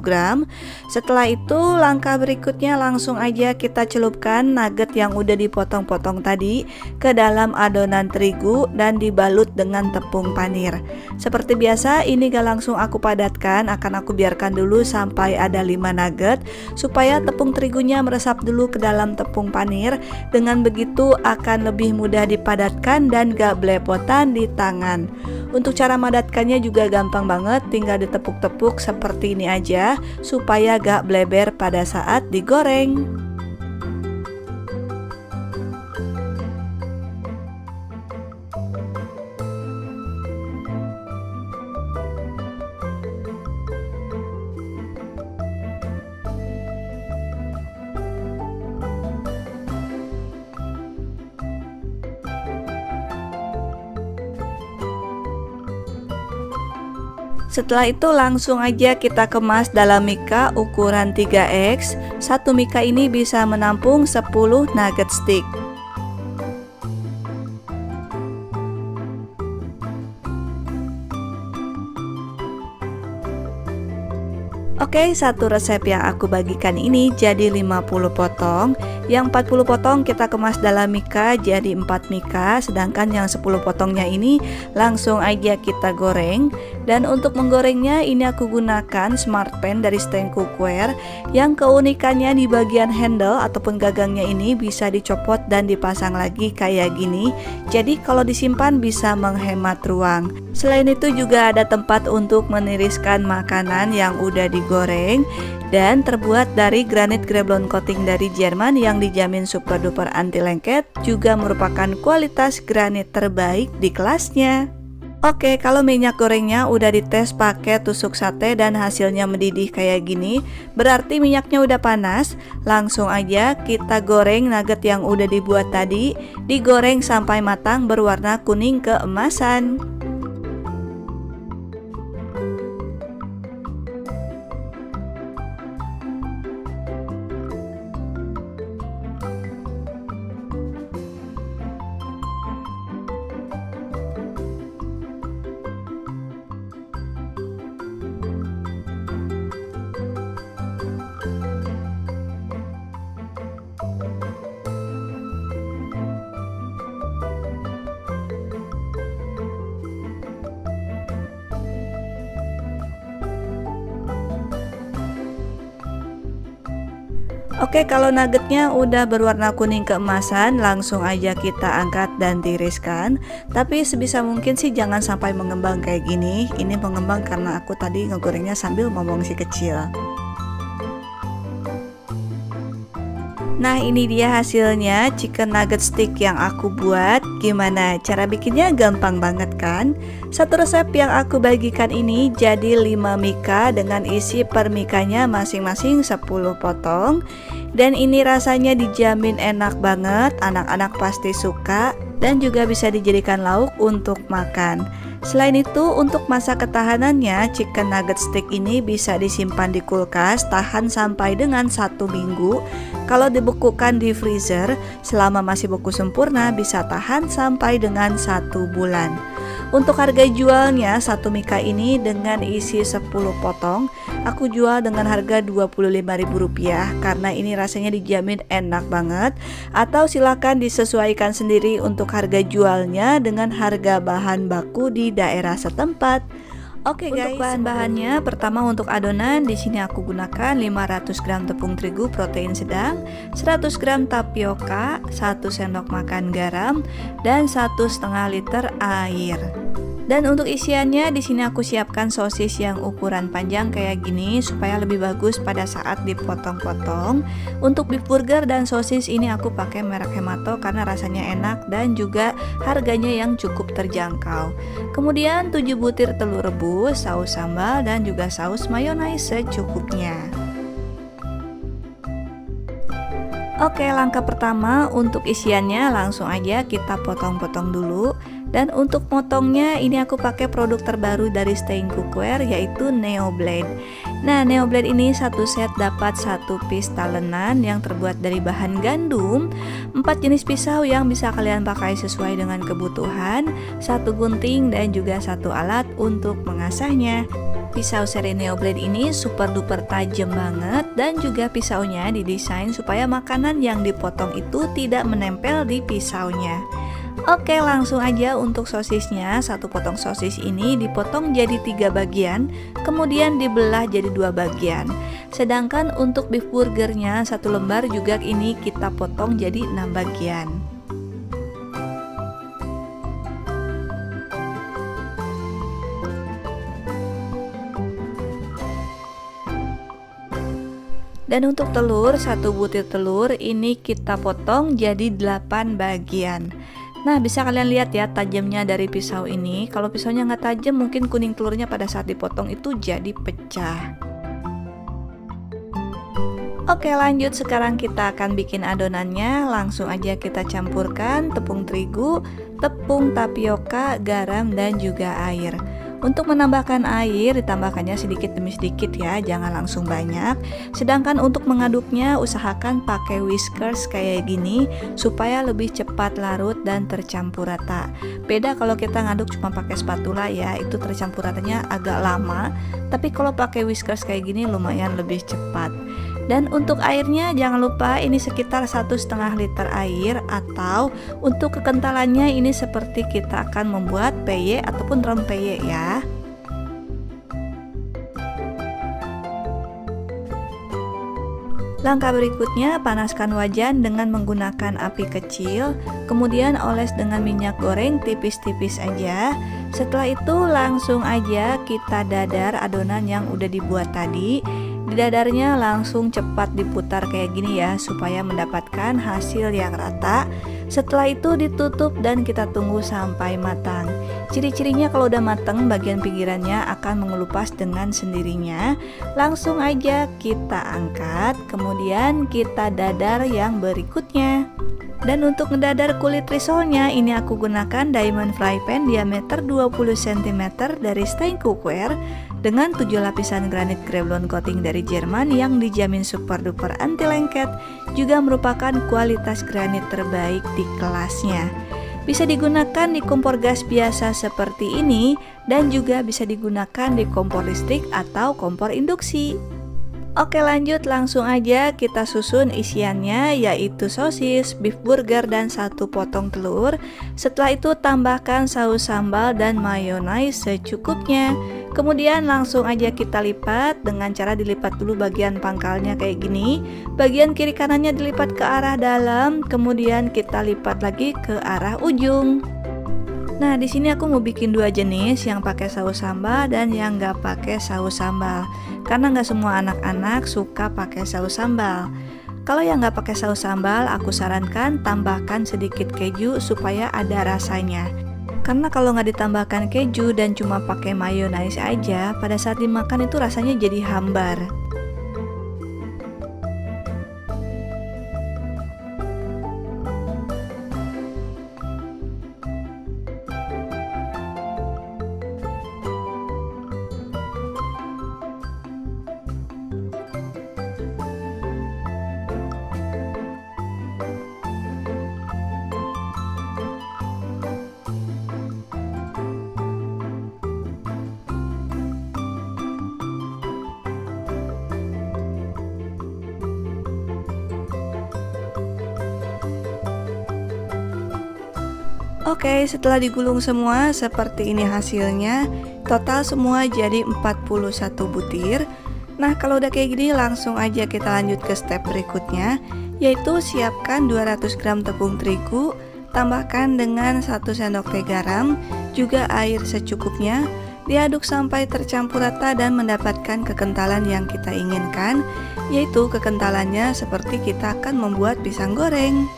gram. Setelah itu, langkah berikutnya langsung aja kita celupkan nugget yang udah dipotong-potong tadi ke dalam adonan terigu dan dibalut dengan tepung panir. Seperti biasa, ini gak langsung aku padatkan, akan aku biarkan dulu sampai ada 5 nugget supaya tepung terigunya meresap dulu ke dalam tepung panir. Dengan begitu akan lebih mudah dipadatkan dan gak belepotan di tangan. Untuk cara madatkannya juga gampang banget, tinggal ditepuk-tepuk seperti ini aja supaya gak bleber pada saat digoreng. Setelah itu langsung aja kita kemas dalam mika ukuran 3X. Satu mika ini bisa menampung 10 nugget stick. Oke, satu resep yang aku bagikan ini jadi 50 potong. Yang 40 potong kita kemas dalam mika jadi 4 mika, sedangkan yang 10 potongnya ini langsung aja kita goreng. Dan untuk menggorengnya ini aku gunakan smart pan dari Stand Cookware yang keunikannya di bagian handle ataupun gagangnya ini bisa dicopot dan dipasang lagi kayak gini. Jadi kalau disimpan bisa menghemat ruang. Selain itu juga ada tempat untuk meniriskan makanan yang udah digoreng dan terbuat dari granit Greblon coating dari Jerman yang dijamin super duper anti lengket, juga merupakan kualitas granit terbaik di kelasnya. Oke, kalau minyak gorengnya udah dites pakai tusuk sate dan hasilnya mendidih kayak gini, berarti minyaknya udah panas. Langsung aja kita goreng nugget yang udah dibuat tadi, digoreng sampai matang berwarna kuning keemasan. Oke, kalau nuggetnya udah berwarna kuning keemasan, langsung aja kita angkat dan tiriskan. Tapi sebisa mungkin sih jangan sampai mengembang kayak gini. Ini mengembang karena aku tadi ngegorengnya sambil ngomong si kecil. Nah, ini dia hasilnya chicken nugget stick yang aku buat. Gimana cara bikinnya? Gampang banget kan? Satu resep yang aku bagikan ini jadi 5 mika dengan isi per mikanya masing-masing 10 potong. Dan ini rasanya dijamin enak banget, anak-anak pasti suka dan juga bisa dijadikan lauk untuk makan. Selain itu, untuk masa ketahanannya, chicken nugget stick ini bisa disimpan di kulkas tahan sampai dengan 1 minggu. Kalau dibekukan di freezer, selama masih beku sempurna bisa tahan sampai dengan 1 bulan. Untuk harga jualnya, satu mika ini dengan isi 10 potong, aku jual dengan harga Rp25.000 karena ini rasanya dijamin enak banget. Atau silakan disesuaikan sendiri untuk harga jualnya dengan harga bahan baku di daerah setempat. Oke guys, untuk bahan-bahannya, pertama untuk adonan di sini aku gunakan 500 gram tepung terigu protein sedang, 100 gram tapioka, 1 sendok makan garam, dan 1,5 liter air. Dan untuk isiannya di sini aku siapkan sosis yang ukuran panjang kayak gini supaya lebih bagus pada saat dipotong-potong. Untuk beef burger dan sosis ini aku pakai merek Hemato karena rasanya enak dan juga harganya yang cukup terjangkau. Kemudian 7 butir telur rebus, saus sambal dan juga saus mayonnaise secukupnya. Oke, langkah pertama untuk isiannya langsung aja kita potong-potong dulu. Dan untuk motongnya ini aku pakai produk terbaru dari Stand Cookware yaitu Neo Blade. Nah, Neo Blade ini satu set dapat 1 piece talenan yang terbuat dari bahan gandum, 4 jenis pisau yang bisa kalian pakai sesuai dengan kebutuhan, 1 gunting dan juga 1 alat untuk mengasahnya. Pisau seri Neo Blade ini super duper tajam banget dan juga pisaunya didesain supaya makanan yang dipotong itu tidak menempel di pisaunya. Oke, langsung aja untuk sosisnya. 1 potong sosis ini dipotong jadi 3 bagian, kemudian dibelah jadi 2 bagian. Sedangkan untuk beef burgernya 1 lembar juga ini kita potong jadi 6 bagian. Dan untuk telur, 1 butir telur ini kita potong jadi 8 bagian. Nah, bisa kalian lihat ya tajamnya dari pisau ini. Kalau pisaunya nggak tajam, mungkin kuning telurnya pada saat dipotong itu jadi pecah. Oke, lanjut sekarang kita akan bikin adonannya. Langsung aja kita campurkan tepung terigu, tepung tapioka, garam dan juga air. Untuk menambahkan air, ditambahkannya sedikit demi sedikit ya, jangan langsung banyak. Sedangkan untuk mengaduknya, usahakan pakai whiskers kayak gini supaya lebih cepat larut dan tercampur rata. Beda kalau kita ngaduk cuma pakai spatula ya, itu tercampur ratanya agak lama. Tapi kalau pakai whiskers kayak gini lumayan lebih cepat. Dan untuk airnya jangan lupa ini sekitar 1,5 liter air, atau untuk kekentalannya ini seperti kita akan membuat peye ataupun rempeye ya. Langkah berikutnya, panaskan wajan dengan menggunakan api kecil, kemudian oles dengan minyak goreng tipis-tipis aja. Setelah itu langsung aja kita dadar adonan yang udah dibuat tadi. Di dadarnya langsung cepat diputar kayak gini ya, supaya mendapatkan hasil yang rata. Setelah itu ditutup dan kita tunggu sampai matang. Ciri-cirinya kalau udah matang, bagian pinggirannya akan mengelupas dengan sendirinya. Langsung aja kita angkat, kemudian kita dadar yang berikutnya. Dan untuk ngedadar kulit risolnya, ini aku gunakan diamond fry pan diameter 20 cm dari Stein Cookware dengan 7 lapisan granit Krevlon coating dari Jerman yang dijamin super duper anti lengket, juga merupakan kualitas granit terbaik di kelasnya. Bisa digunakan di kompor gas biasa seperti ini, dan juga bisa digunakan di kompor listrik atau kompor induksi. Oke, lanjut langsung aja kita susun isiannya, yaitu sosis, beef burger, dan 1 potong telur. Setelah itu tambahkan saus sambal dan mayonnaise secukupnya. Kemudian langsung aja kita lipat dengan cara dilipat dulu bagian pangkalnya kayak gini. Bagian kiri kanannya dilipat ke arah dalam, kemudian kita lipat lagi ke arah ujung. Nah, di sini aku mau bikin 2 jenis, yang pakai saus sambal dan yang nggak pakai saus sambal. Karena nggak semua anak-anak suka pakai saus sambal. Kalau yang nggak pakai saus sambal, aku sarankan tambahkan sedikit keju supaya ada rasanya. Karena kalau nggak ditambahkan keju dan cuma pakai mayonnaise aja, pada saat dimakan itu rasanya jadi hambar. Oke, setelah digulung semua seperti ini hasilnya. Total semua jadi 41 butir. Nah, kalau udah kayak gini langsung aja kita lanjut ke step berikutnya, yaitu siapkan 200 gram tepung terigu, tambahkan dengan 1 sendok teh garam, juga air secukupnya. Diaduk sampai tercampur rata dan mendapatkan kekentalan yang kita inginkan, yaitu kekentalannya seperti kita akan membuat pisang goreng.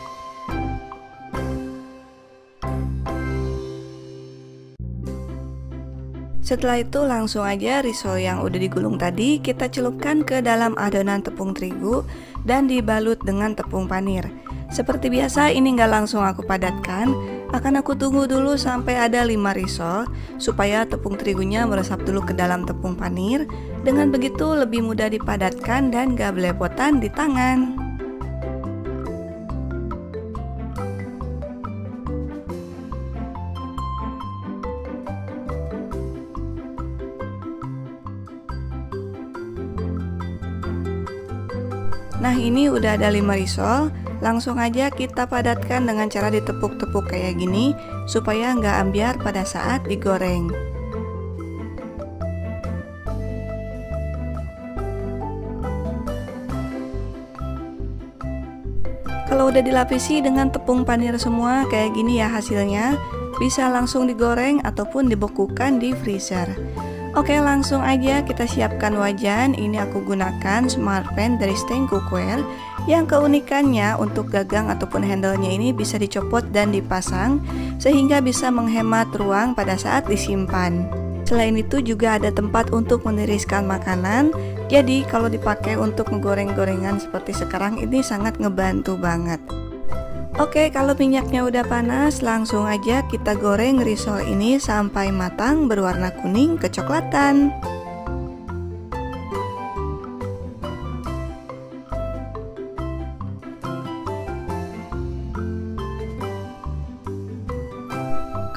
Setelah itu langsung aja risol yang udah digulung tadi kita celupkan ke dalam adonan tepung terigu dan dibalut dengan tepung panir. Seperti biasa ini nggak langsung aku padatkan, akan aku tunggu dulu sampai ada 5 risol supaya tepung terigunya meresap dulu ke dalam tepung panir. Dengan begitu lebih mudah dipadatkan dan gak belepotan di tangan. Nah, ini udah ada 5 risol. Langsung aja kita padatkan dengan cara ditepuk-tepuk kayak gini supaya nggak ambyar pada saat digoreng. Kalau udah dilapisi dengan tepung panir semua kayak gini ya hasilnya, bisa langsung digoreng ataupun dibekukan di freezer. Oke, langsung aja kita siapkan wajan. Ini aku gunakan smart pan dari Stein Cookware, yang keunikannya untuk gagang ataupun handle-nya ini bisa dicopot dan dipasang sehingga bisa menghemat ruang pada saat disimpan. Selain itu juga ada tempat untuk meniriskan makanan. Jadi kalau dipakai untuk menggoreng-gorengan seperti sekarang ini sangat ngebantu banget. Oke, kalau minyaknya udah panas, langsung aja kita goreng risol ini sampai matang berwarna kuning kecoklatan.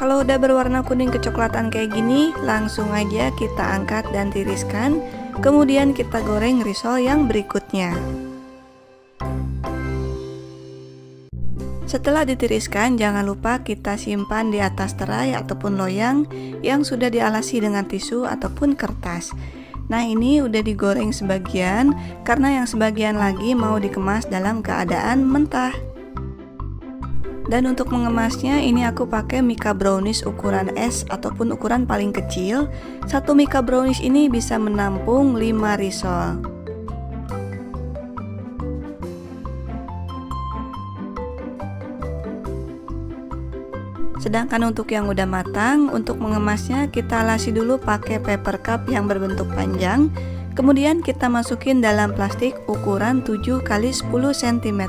Kalau udah berwarna kuning kecoklatan kayak gini, langsung aja kita angkat dan tiriskan. Kemudian kita goreng risol yang berikutnya. Setelah ditiriskan, jangan lupa kita simpan di atas terai ataupun loyang yang sudah dialasi dengan tisu ataupun kertas. Nah, ini udah digoreng sebagian, karena yang sebagian lagi mau dikemas dalam keadaan mentah. Dan untuk mengemasnya, ini aku pakai Mika Brownies ukuran S ataupun ukuran paling kecil. Satu Mika Brownies ini bisa menampung 5 risol. Sedangkan untuk yang udah matang, untuk mengemasnya kita alasi dulu pakai paper cup yang berbentuk panjang. Kemudian kita masukin dalam plastik ukuran 7 x 10 cm.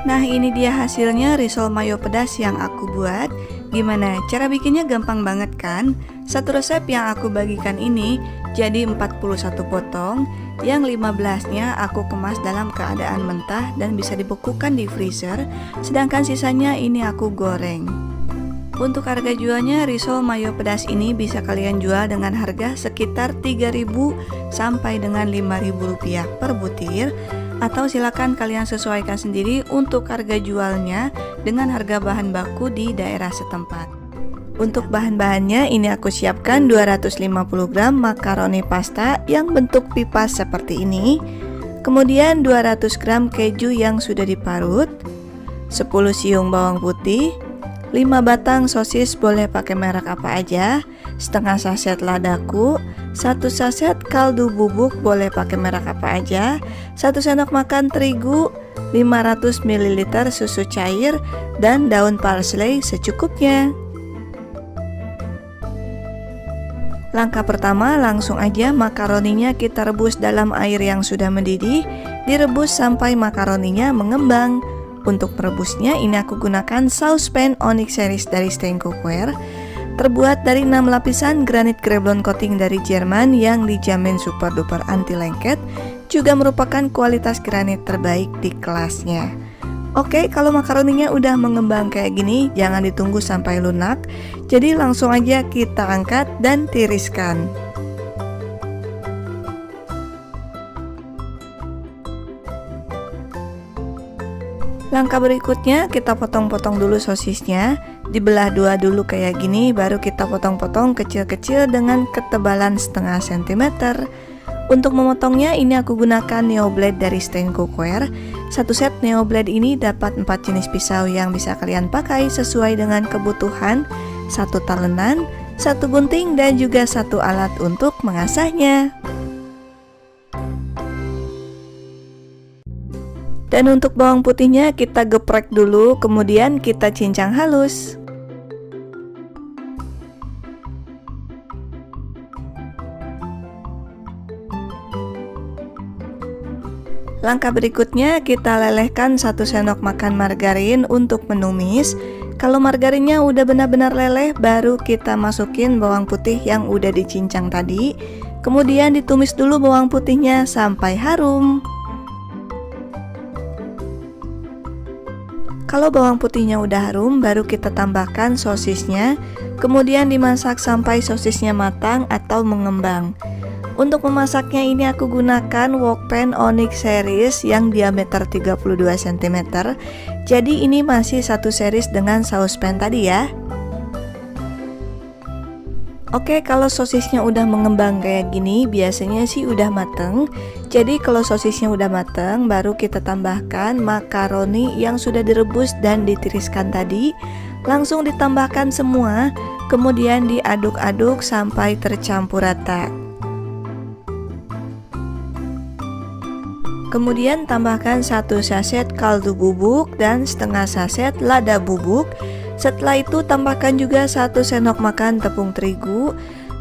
Nah, ini dia hasilnya risol mayo pedas yang aku buat. Gimana? Cara bikinnya gampang banget kan? Satu resep yang aku bagikan ini jadi 41 potong, yang 15-nya aku kemas dalam keadaan mentah dan bisa dibekukan di freezer, sedangkan sisanya ini aku goreng. Untuk harga jualnya, risol mayo pedas ini bisa kalian jual dengan harga sekitar 3.000 sampai dengan 5.000 rupiah per butir, atau silakan kalian sesuaikan sendiri untuk harga jualnya dengan harga bahan baku di daerah setempat. Untuk bahan-bahannya, ini aku siapkan 250 gram makaroni pasta yang bentuk pipa seperti ini, kemudian 200 gram keju yang sudah diparut, 10 siung bawang putih, 5 batang sosis boleh pakai merek apa aja, setengah saset ladaku, 1 saset kaldu bubuk boleh pakai merek apa aja, 1 sendok makan terigu, 500 ml susu cair, dan daun parsley secukupnya. Langkah pertama, langsung aja makaroninya kita rebus dalam air yang sudah mendidih, direbus sampai makaroninya mengembang. Untuk merebusnya, ini aku gunakan saucepan Onyx series dari Stein Cookware, terbuat dari 6 lapisan granit Greblon coating dari Jerman yang dijamin super duper anti lengket, juga merupakan kualitas granit terbaik di kelasnya. Oke, kalau makaroninya udah mengembang kayak gini, jangan ditunggu sampai lunak, jadi langsung aja kita angkat dan tiriskan. Langkah berikutnya, kita potong-potong dulu sosisnya, dibelah dua dulu kayak gini, baru kita potong-potong kecil-kecil dengan ketebalan setengah sentimeter. Untuk memotongnya, ini aku gunakan Neo Blade dari Stein Cookware. Satu set Neo Blade ini dapat 4 jenis pisau yang bisa kalian pakai sesuai dengan kebutuhan, satu talenan, satu gunting, dan juga satu alat untuk mengasahnya. Dan untuk bawang putihnya kita geprek dulu, kemudian kita cincang halus. Langkah berikutnya kita lelehkan 1 sendok makan margarin untuk menumis. Kalau margarinnya udah benar-benar leleh, baru kita masukin bawang putih yang udah dicincang tadi. Kemudian ditumis dulu bawang putihnya sampai harum. Kalau bawang putihnya udah harum, baru kita tambahkan sosisnya, kemudian dimasak sampai sosisnya matang atau mengembang. Untuk memasaknya ini aku gunakan wok pan Onyx series yang diameter 32 cm. Jadi ini masih satu series dengan saucepan tadi ya. Oke, kalau sosisnya udah mengembang kayak gini, biasanya sih udah mateng. Jadi kalau sosisnya udah mateng, baru kita tambahkan makaroni yang sudah direbus dan ditiriskan tadi. Langsung ditambahkan semua, kemudian diaduk-aduk sampai tercampur rata. Kemudian tambahkan 1 saset kaldu bubuk dan setengah saset lada bubuk. Setelah itu tambahkan juga 1 sendok makan tepung terigu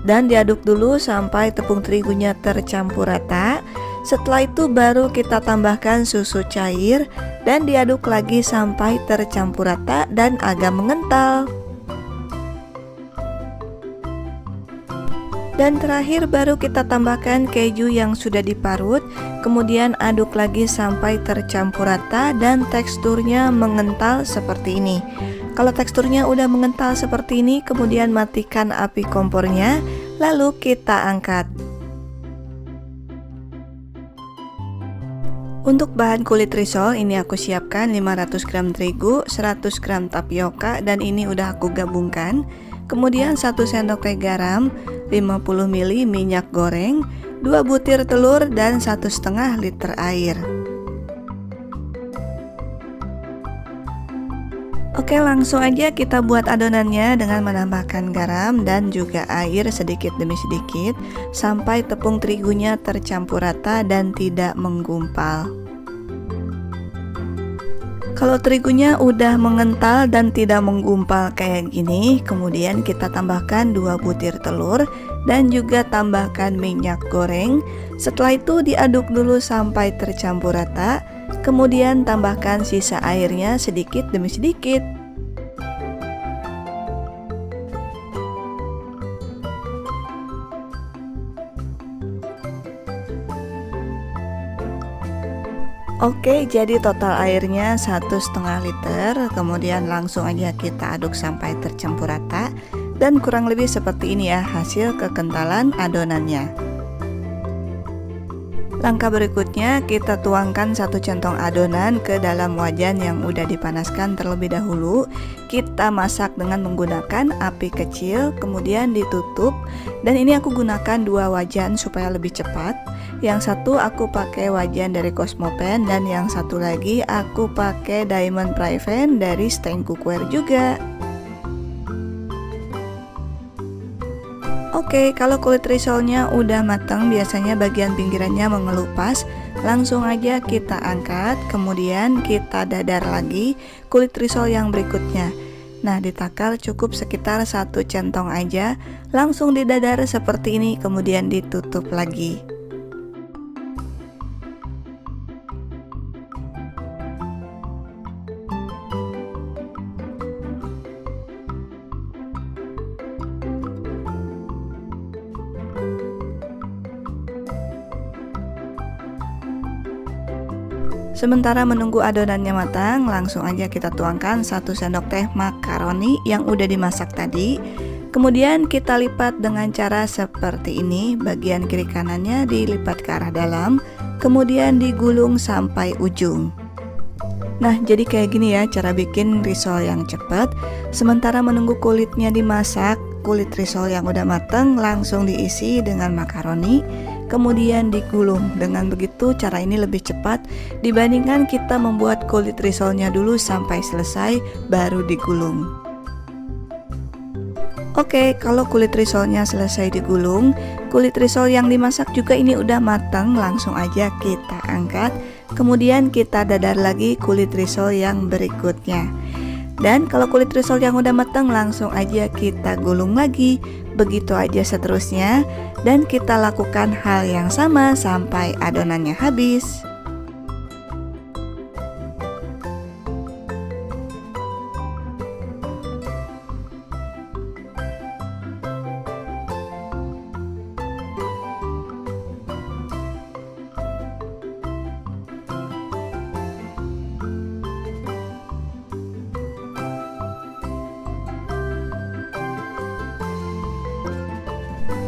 dan diaduk dulu sampai tepung terigunya tercampur rata. Setelah itu baru kita tambahkan susu cair dan diaduk lagi sampai tercampur rata dan agak mengental. Dan terakhir baru kita tambahkan keju yang sudah diparut, kemudian aduk lagi sampai tercampur rata dan teksturnya mengental seperti ini. Kalau teksturnya udah mengental seperti ini, kemudian matikan api kompornya, lalu kita angkat. Untuk bahan kulit risol ini aku siapkan 500 gram terigu, 100 gram tapioka, dan ini udah aku gabungkan. Kemudian 1 sendok teh garam, 50 ml minyak goreng, 2 butir telur, dan 1,5 liter air. Oke, langsung aja kita buat adonannya dengan menambahkan garam dan juga air sedikit demi sedikit sampai tepung terigunya tercampur rata dan tidak menggumpal. Kalau terigunya udah mengental dan tidak menggumpal kayak gini, kemudian kita tambahkan 2 butir telur dan juga tambahkan minyak goreng. Setelah itu diaduk dulu sampai tercampur rata, kemudian tambahkan sisa airnya sedikit demi sedikit. Oke, jadi total airnya 1,5 liter. Kemudian langsung aja kita aduk sampai tercampur rata. Dan kurang lebih seperti ini ya hasil kekentalan adonannya. Langkah berikutnya kita tuangkan 1 centong adonan ke dalam wajan yang udah dipanaskan terlebih dahulu. Kita masak dengan menggunakan api kecil, kemudian ditutup. Dan ini aku gunakan 2 wajan supaya lebih cepat. Yang satu aku pakai wajan dari Cosmopan dan yang satu lagi aku pakai Diamond Frypan dari Steng Cookware juga. Oke, kalau kulit risolnya udah matang, biasanya bagian pinggirannya mengelupas. Langsung aja kita angkat, kemudian kita dadar lagi kulit risol yang berikutnya. Nah, ditakar cukup sekitar 1 centong aja. Langsung didadar seperti ini, kemudian ditutup lagi. Sementara menunggu adonannya matang, langsung aja kita tuangkan 1 sendok teh makaroni yang udah dimasak tadi. Kemudian kita lipat dengan cara seperti ini, bagian kiri kanannya dilipat ke arah dalam, kemudian digulung sampai ujung. Nah, jadi kayak gini ya cara bikin risol yang cepat. Sementara menunggu kulitnya dimasak, kulit risol yang udah matang langsung diisi dengan makaroni, kemudian digulung. Dengan begitu cara ini lebih cepat dibandingkan kita membuat kulit risolnya dulu sampai selesai baru digulung. Oke, kalau kulit risolnya selesai digulung, kulit risol yang dimasak juga ini udah matang, langsung aja kita angkat. Kemudian kita dadar lagi kulit risol yang berikutnya. Dan kalau kulit risol yang udah matang langsung aja kita gulung lagi. Begitu aja seterusnya. Dan kita lakukan hal yang sama sampai adonannya habis.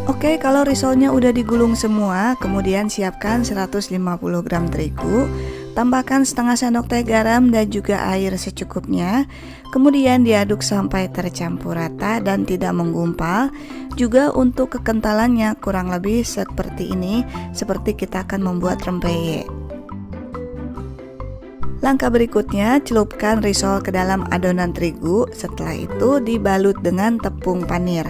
Oke, kalau risolnya udah digulung semua, kemudian siapkan 150 gram terigu, tambahkan setengah sendok teh garam dan juga air secukupnya. Kemudian diaduk sampai tercampur rata dan tidak menggumpal. Juga untuk kekentalannya kurang lebih seperti ini, seperti kita akan membuat rempeyek. Langkah berikutnya, celupkan risol ke dalam adonan terigu. Setelah itu dibalut dengan tepung panir.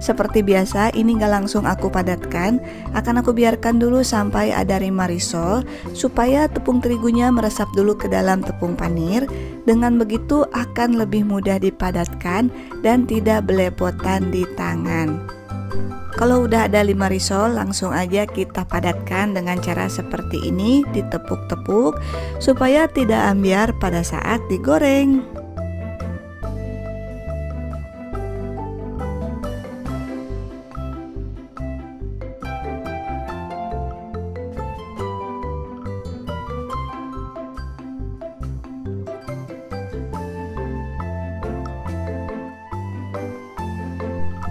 Seperti biasa, ini gak langsung aku padatkan, akan aku biarkan dulu sampai ada 5 risol supaya tepung terigunya meresap dulu ke dalam tepung panir. Dengan begitu akan lebih mudah dipadatkan dan tidak belepotan di tangan. Kalau udah ada 5 risol, langsung aja kita padatkan dengan cara seperti ini, ditepuk-tepuk supaya tidak ambyar pada saat digoreng.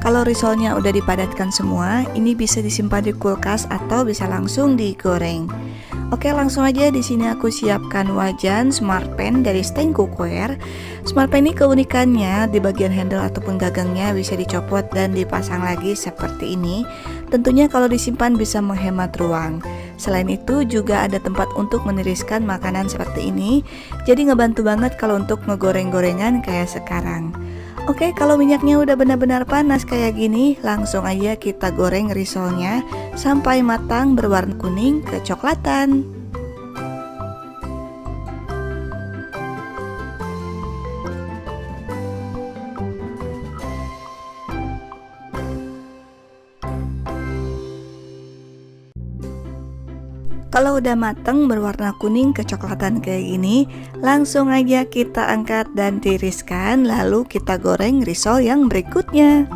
Kalau risolnya udah dipadatkan semua, ini bisa disimpan di kulkas atau bisa langsung digoreng. Oke, langsung aja di sini aku siapkan wajan Smart Pan dari Steng Cookware. Smart Pan ini keunikannya di bagian handle ataupun gagangnya bisa dicopot dan dipasang lagi seperti ini. Tentunya kalau disimpan bisa menghemat ruang. Selain itu juga ada tempat untuk meniriskan makanan seperti ini. Jadi ngebantu banget kalau untuk ngegoreng-gorengan kayak sekarang. Oke, kalau minyaknya udah benar-benar panas kayak gini, langsung aja kita goreng risolnya sampai matang berwarna kuning kecoklatan. Kalau udah mateng berwarna kuning kecoklatan kayak gini, langsung aja kita angkat dan tiriskan, lalu kita goreng risol yang berikutnya.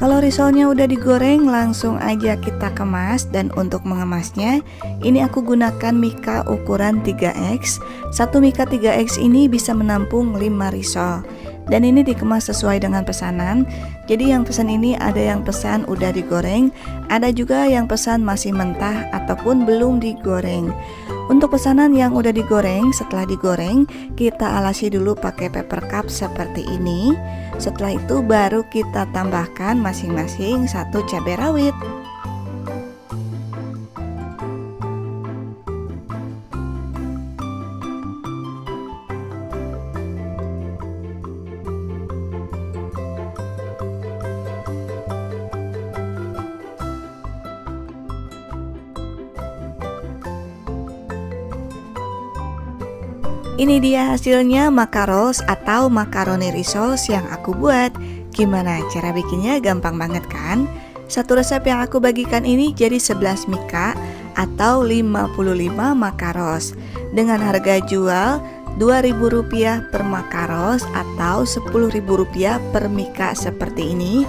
Kalau risolnya udah digoreng, langsung aja kita kemas. Dan untuk mengemasnya, ini aku gunakan mika ukuran 3X. Satu mika 3X ini bisa menampung 5 risol. Dan ini dikemas sesuai dengan pesanan. Jadi yang pesan ini ada yang pesan udah digoreng, ada juga yang pesan masih mentah ataupun belum digoreng. Untuk pesanan yang udah digoreng, setelah digoreng kita alasi dulu pakai paper cup seperti ini. Setelah itu baru kita tambahkan masing-masing 1 cabai rawit. Ini dia hasilnya makarols atau makaroni rissoles yang aku buat. Gimana cara bikinnya? Gampang banget kan? Satu resep yang aku bagikan ini jadi 11 mika atau 55 makarols dengan harga jual Rp2.000 per makarols atau Rp10.000 per mika seperti ini.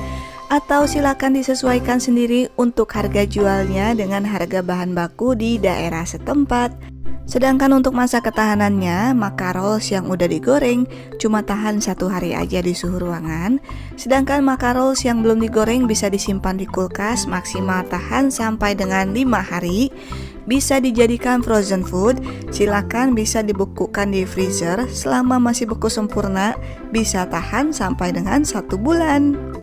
Atau silakan disesuaikan sendiri untuk harga jualnya dengan harga bahan baku di daerah setempat. Sedangkan untuk masa ketahanannya, makarols yang udah digoreng cuma tahan 1 hari aja di suhu ruangan. Sedangkan makarols yang belum digoreng bisa disimpan di kulkas maksimal tahan sampai dengan 5 hari. Bisa dijadikan frozen food, silakan bisa dibekukan di freezer selama masih beku sempurna, bisa tahan sampai dengan 1 bulan.